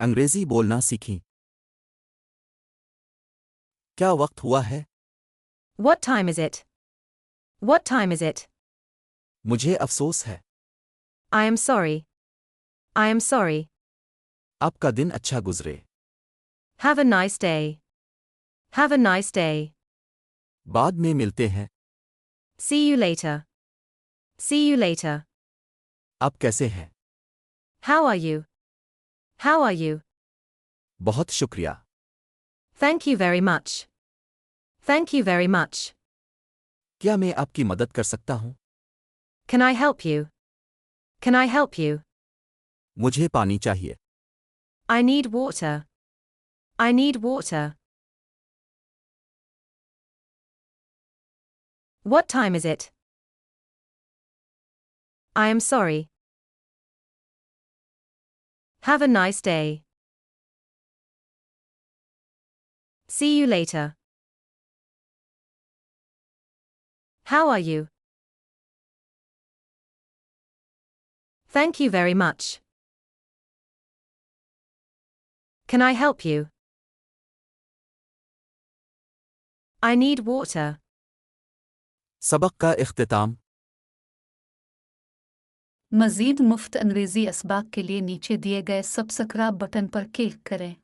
अंग्रेजी बोलना सीखी। क्या वक्त हुआ है? What time is it? What time is it? मुझे अफसोस है। I am sorry. I am sorry. आपका दिन अच्छा गुजरे। Have a nice day. Have a nice day. बाद में मिलते हैं। See you later. See you later. आप कैसे हैं? How are you? How are you? बहुत शुक्रिया। Thank you very much. Thank you very much. क्या मैं आपकी मदद कर सकता हूँ? Can I help you? Can I help you? मुझे पानी चाहिए। I need water. I need water. What time is it? I am sorry. Have a nice day. See you later. How are you? Thank you very much. Can I help you? I need water. सबक का इख्तिताम। मज़ीद मुफ्त अंग्रेज़ी असबाक के लिए नीचे दिए गए सब्सक्राइब बटन पर क्लिक करें।